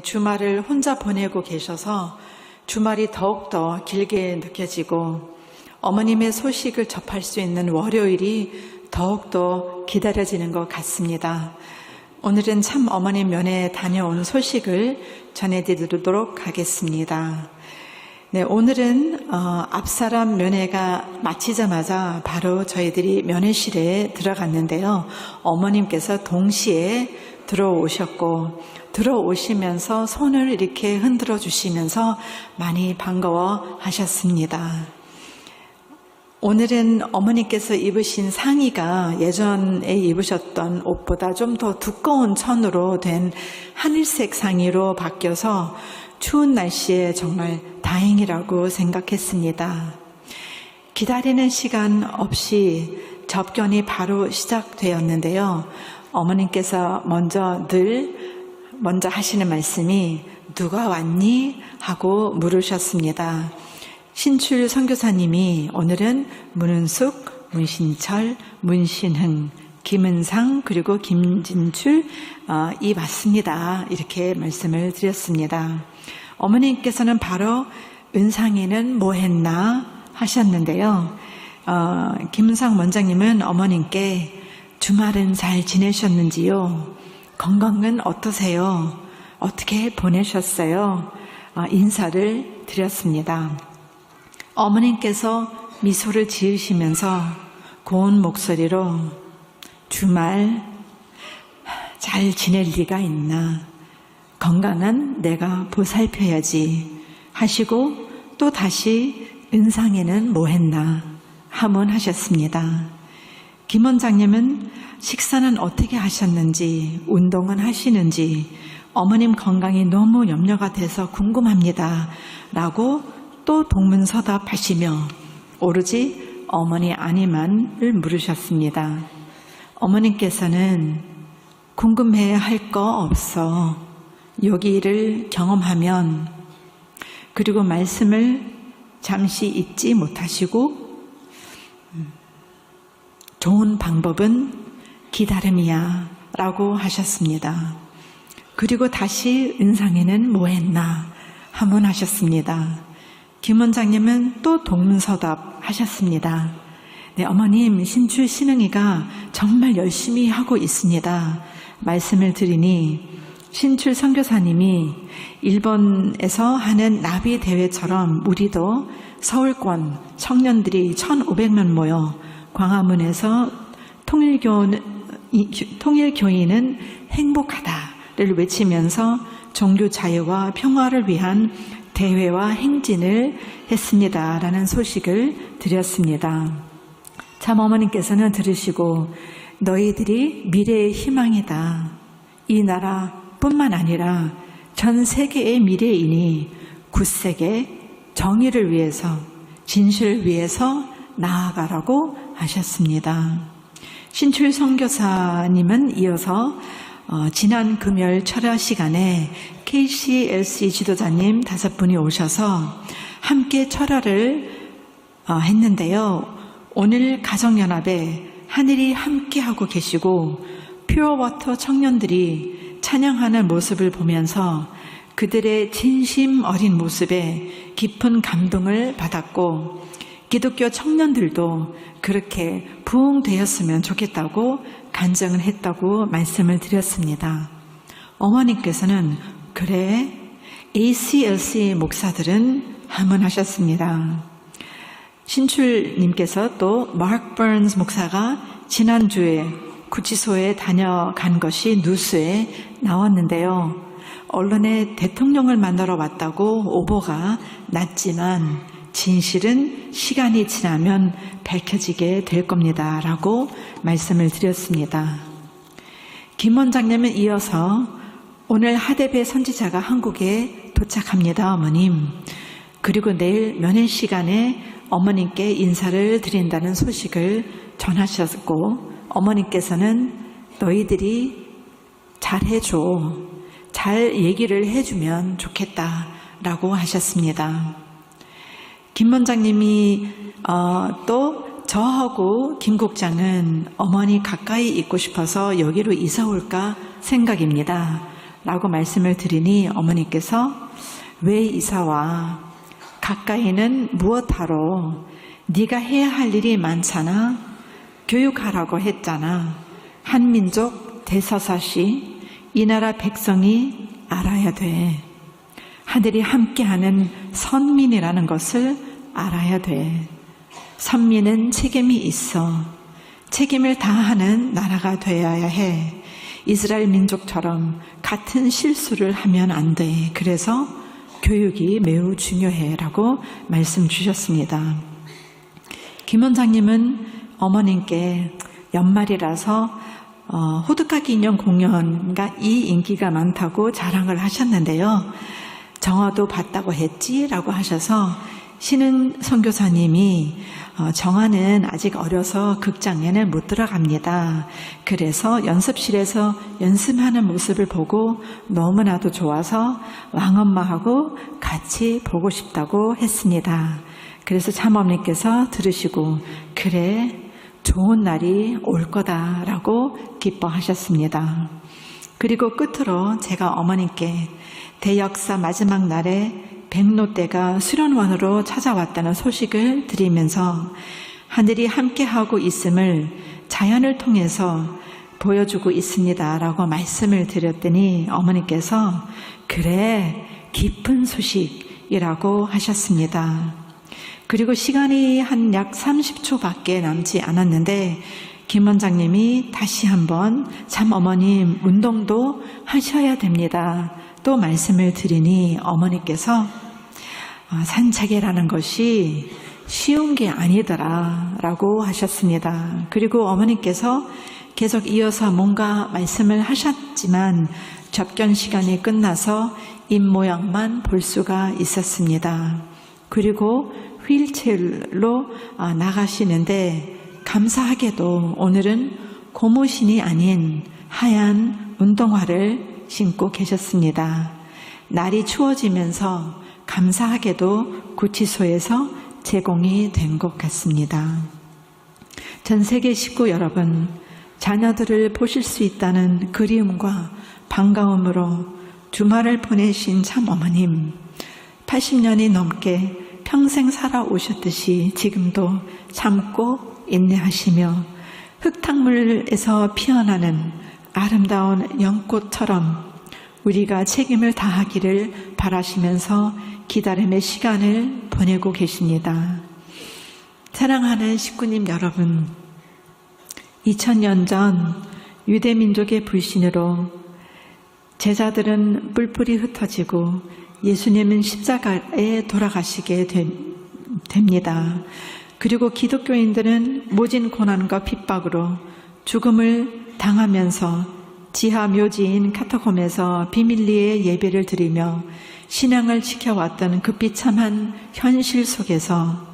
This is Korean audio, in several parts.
주말을 혼자 보내고 계셔서 주말이 더욱더 길게 느껴지고 어머님의 소식을 접할 수 있는 월요일이 더욱더 기다려지는 것 같습니다. 오늘은 참 어머님 면회에 다녀온 소식을 전해드리도록 하겠습니다. 오늘은 앞사람 면회가 마치자마자 바로 저희들이 면회실에 들어갔는데요. 어머님께서 동시에 들어오셨고 들어오시면서 손을 이렇게 흔들어 주시면서 많이 반가워 하셨습니다. 오늘은 어머니께서 입으신 상의가 예전에 입으셨던 옷보다 좀 더 두꺼운 천으로 된 하늘색 상의로 바뀌어서 추운 날씨에 정말 다행이라고 생각했습니다. 기다리는 시간 없이 접견이 바로 시작되었는데요. 어머님께서 먼저 하시는 말씀이 누가 왔니? 하고 물으셨습니다. 신출 선교사님이 오늘은 문은숙, 문신철, 문신흥, 김은상 그리고 김진출 이 맞습니다. 이렇게 말씀을 드렸습니다. 어머님께서는 바로 은상이는 뭐 했나 하셨는데요. 김은상 원장님은 어머님께 주말은 잘 지내셨는지요? 건강은 어떠세요? 어떻게 보내셨어요? 인사를 드렸습니다. 어머님께서 미소를 지으시면서 고운 목소리로 주말 잘 지낼 리가 있나? 건강한 내가 보살펴야지 하시고 또 다시 은상에는 뭐 했나 하문하셨습니다. 김 원장님은 식사는 어떻게 하셨는지 운동은 하시는지 어머님 건강이 너무 염려가 돼서 궁금합니다 라고 또 동문서답하시며 오로지 어머니 안위만을 물으셨습니다. 어머님께서는 궁금해 할 거 없어 여기를 경험하면 그리고 말씀을 잠시 잊지 못하시고 좋은 방법은 기다림이야 라고 하셨습니다. 그리고 다시 은상에는 뭐 했나 하문하셨습니다. 김 원장님은 또 동문서답 하셨습니다. 어머님 신출 신흥이가 정말 열심히 하고 있습니다. 말씀을 드리니 신출 선교사님이 일본에서 하는 나비 대회처럼 우리도 서울권 청년들이 1,500명 모여 광화문에서 통일교인은 행복하다를 외치면서 종교 자유와 평화를 위한 대회와 행진을 했습니다. 라는 소식을 드렸습니다. 참 어머님께서는 들으시고 너희들이 미래의 희망이다. 이 나라뿐만 아니라 전 세계의 미래이니 굳세게 정의를 위해서 진실을 위해서 나아가라고 하셨습니다. 신출 선교사님은 이어서 지난 금요일 철야 시간에 KCLC 지도자님 5분이 오셔서 함께 철야를 했는데요. 오늘 가정연합에 하늘이 함께하고 계시고 퓨어워터 청년들이 찬양하는 모습을 보면서 그들의 진심 어린 모습에 깊은 감동을 받았고 기독교 청년들도 그렇게 부흥되었으면 좋겠다고 간증을 했다고 말씀을 드렸습니다. 어머님께서는 그래 ACLC 목사들은 하문하셨습니다. 신출님께서 또 마크 버런스 목사가 지난주에 구치소에 다녀간 것이 뉴스에 나왔는데요. 언론에 대통령을 만나러 왔다고 오보가 났지만 진실은 시간이 지나면 밝혀지게 될 겁니다. 라고 말씀을 드렸습니다. 김 원장님은 이어서 오늘 하대배 선지자가 한국에 도착합니다. 어머님. 그리고 내일 면회 시간에 어머님께 인사를 드린다는 소식을 전하셨고 어머님께서는 너희들이 잘해줘. 잘 얘기를 해주면 좋겠다라고 하셨습니다. 김 원장님이 또 저하고 김 국장은 어머니 가까이 있고 싶어서 여기로 이사 올까 생각입니다. 라고 말씀을 드리니 어머니께서 왜 이사와? 가까이는 무엇하러? 네가 해야 할 일이 많잖아. 교육하라고 했잖아. 한민족 대서사시 이 나라 백성이 알아야 돼. 하늘이 함께하는 선민이라는 것을 알아야 돼. 선민은 책임이 있어. 책임을 다하는 나라가 되어야 해. 이스라엘 민족처럼 같은 실수를 하면 안 돼. 그래서 교육이 매우 중요해 라고 말씀 주셨습니다. 김 원장님은 어머님께 연말이라서 호두까기 인형 공연가 이 인기가 많다고 자랑을 하셨는데요. 정화도 봤다고 했지? 라고 하셔서 신은 선교사님이 정화는 아직 어려서 극장에는 못 들어갑니다. 그래서 연습실에서 연습하는 모습을 보고 너무나도 좋아서 왕엄마하고 같이 보고 싶다고 했습니다. 그래서 참어머니께서 들으시고 그래 좋은 날이 올 거다라고 기뻐하셨습니다. 그리고 끝으로 제가 어머님께 대역사 마지막 날에 백로대가 수련원으로 찾아왔다는 소식을 드리면서 하늘이 함께하고 있음을 자연을 통해서 보여주고 있습니다라고 말씀을 드렸더니 어머니께서 그래 기쁜 소식이라고 하셨습니다. 그리고 시간이 한 약 30초밖에 남지 않았는데 김 원장님이 다시 한번 참 어머님 운동도 하셔야 됩니다. 또 말씀을 드리니 어머니께서 산책이라는 것이 쉬운 게 아니더라 라고 하셨습니다. 그리고 어머니께서 계속 이어서 뭔가 말씀을 하셨지만 접견 시간이 끝나서 입모양만 볼 수가 있었습니다. 그리고 휠체어로 나가시는데 감사하게도 오늘은 고무신이 아닌 하얀 운동화를 신고 계셨습니다. 날이 추워지면서 감사하게도 구치소에서 제공이 된 것 같습니다. 전 세계 식구 여러분, 자녀들을 보실 수 있다는 그리움과 반가움으로 주말을 보내신 참 어머님, 80년이 넘게 평생 살아오셨듯이 지금도 참고 인내하시며 흙탕물에서 피어나는 아름다운 연꽃처럼 우리가 책임을 다하기를 바라시면서 기다림의 시간을 보내고 계십니다. 사랑하는 식구님 여러분, 2000년 전 유대민족의 불신으로 제자들은 뿔뿔이 흩어지고 예수님은 십자가에 돌아가시게 됩니다. 그리고 기독교인들은 모진 고난과 핍박으로 죽음을 당하면서 지하 묘지인 카타콤에서 비밀리에 예배를 드리며 신앙을 지켜왔던 그 비참한 현실 속에서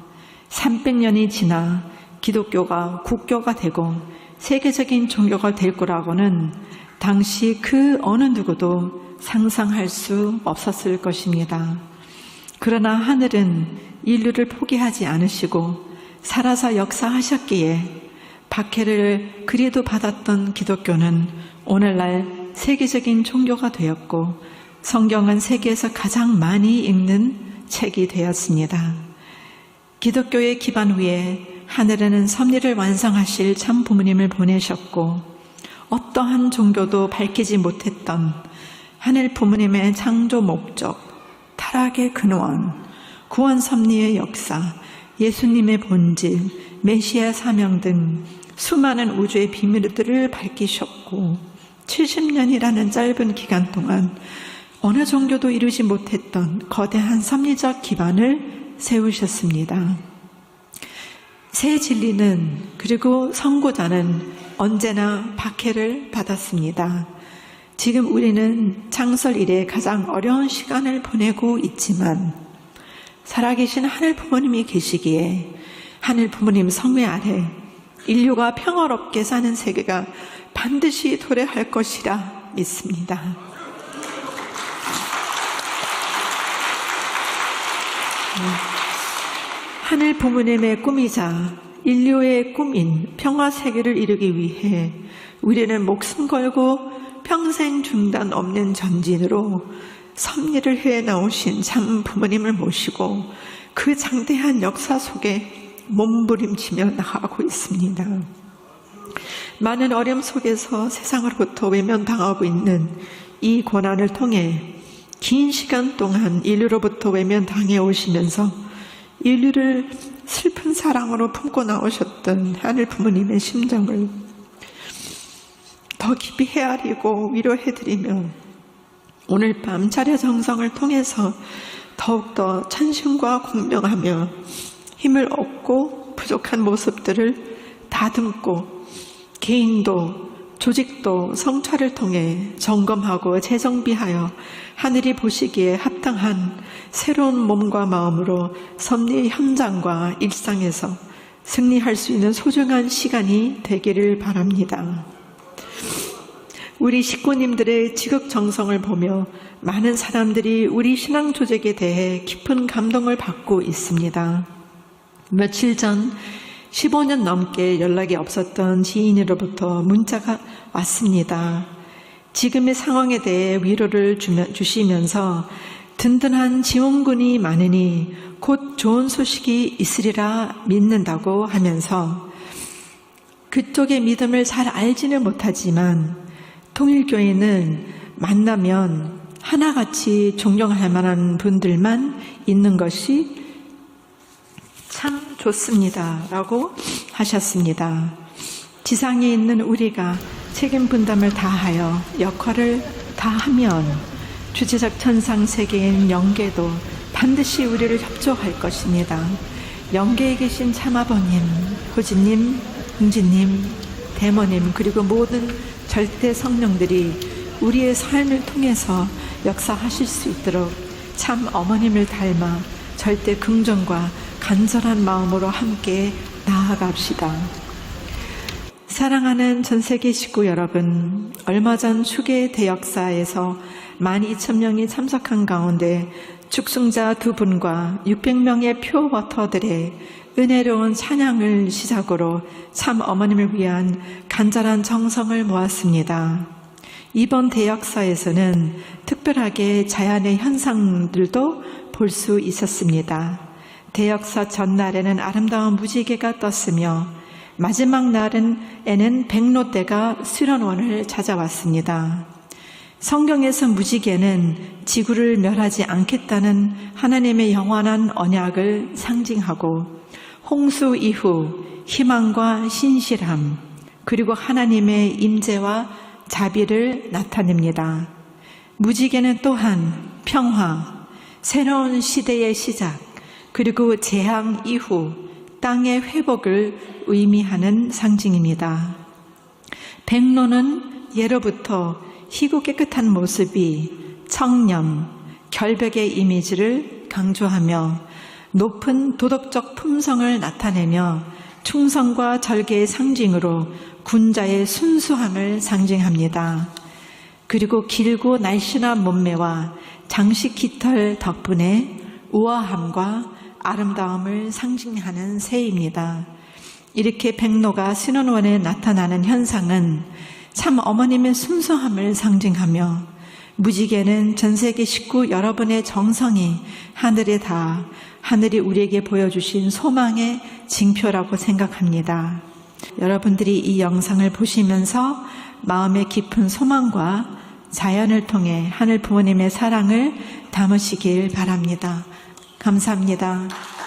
300년이 지나 기독교가 국교가 되고 세계적인 종교가 될 거라고는 당시 그 어느 누구도 상상할 수 없었을 것입니다. 그러나 하늘은 인류를 포기하지 않으시고 살아서 역사하셨기에 박해를 그리도 받았던 기독교는 오늘날 세계적인 종교가 되었고 성경은 세계에서 가장 많이 읽는 책이 되었습니다. 기독교의 기반 위에 하늘에는 섭리를 완성하실 참 부모님을 보내셨고 어떠한 종교도 밝히지 못했던 하늘 부모님의 창조 목적, 타락의 근원, 구원 섭리의 역사, 예수님의 본질, 메시아 사명 등 수많은 우주의 비밀들을 밝히셨고 70년이라는 짧은 기간 동안 어느 종교도 이루지 못했던 거대한 섭리적 기반을 세우셨습니다. 새 진리는 그리고 선고자는 언제나 박해를 받았습니다. 지금 우리는 창설 이래 가장 어려운 시간을 보내고 있지만 살아계신 하늘 부모님이 계시기에 하늘 부모님 성회 아래 인류가 평화롭게 사는 세계가 반드시 도래할 것이라 믿습니다. 하늘 부모님의 꿈이자 인류의 꿈인 평화 세계를 이루기 위해 우리는 목숨 걸고 평생 중단 없는 전진으로 섭리를 해나오신 참 부모님을 모시고 그 장대한 역사 속에 몸부림치며 나아가고 있습니다. 많은 어려움 속에서 세상으로부터 외면당하고 있는 이 고난을 통해 긴 시간 동안 인류로부터 외면당해 오시면서 인류를 슬픈 사랑으로 품고 나오셨던 하늘 부모님의 심정을 더 깊이 헤아리고 위로해드리며 오늘 밤 자려 정성을 통해서 더욱더 찬송과 공명하며 힘을 얻고 부족한 모습들을 다듬고 개인도 조직도 성찰을 통해 점검하고 재정비하여 하늘이 보시기에 합당한 새로운 몸과 마음으로 섭리 현장과 일상에서 승리할 수 있는 소중한 시간이 되기를 바랍니다. 우리 식구님들의 지극정성을 보며 많은 사람들이 우리 신앙 조직에 대해 깊은 감동을 받고 있습니다. 며칠 전 15년 넘게 연락이 없었던 지인으로부터 문자가 왔습니다. 지금의 상황에 대해 위로를 주시면서 든든한 지원군이 많으니 곧 좋은 소식이 있으리라 믿는다고 하면서 그쪽의 믿음을 잘 알지는 못하지만 통일교회는 만나면 하나같이 존경할 만한 분들만 있는 것이 참 좋습니다 라고 하셨습니다. 지상에 있는 우리가 책임 분담을 다하여 역할을 다하면 주체적 천상 세계인 영계도 반드시 우리를 협조할 것입니다. 영계에 계신 참아버님, 호지님, 흥지님, 대모님 그리고 모든 절대 성령들이 우리의 삶을 통해서 역사하실 수 있도록 참 어머님을 닮아 절대 긍정과 간절한 마음으로 함께 나아갑시다. 사랑하는 전세계 식구 여러분, 얼마 전 추계 대역사에서 12,000명이 참석한 가운데 축승자 2분과 600명의 표워터들의 은혜로운 찬양을 시작으로 참 어머님을 위한 간절한 정성을 모았습니다. 이번 대역사에서는 특별하게 자연의 현상들도 볼 수 있었습니다. 대역사 전날에는 아름다운 무지개가 떴으며 마지막 날에는 백로대가 수련원을 찾아왔습니다. 성경에서 무지개는 지구를 멸하지 않겠다는 하나님의 영원한 언약을 상징하고 홍수 이후 희망과 신실함 그리고 하나님의 임재와 자비를 나타냅니다. 무지개는 또한 평화, 새로운 시대의 시작 그리고 재앙 이후 땅의 회복을 의미하는 상징입니다. 백로는 예로부터 희고 깨끗한 모습이 청렴, 결백의 이미지를 강조하며 높은 도덕적 품성을 나타내며 충성과 절개의 상징으로 군자의 순수함을 상징합니다. 그리고 길고 날씬한 몸매와 장식 깃털 덕분에 우아함과 아름다움을 상징하는 새입니다. 이렇게 백로가 신혼원에 나타나는 현상은 참 어머님의 순수함을 상징하며 무지개는 전세계 식구 여러분의 정성이 하늘에 닿아 하늘이 우리에게 보여주신 소망의 징표라고 생각합니다. 여러분들이 이 영상을 보시면서 마음의 깊은 소망과 자연을 통해 하늘 부모님의 사랑을 담으시길 바랍니다. 감사합니다.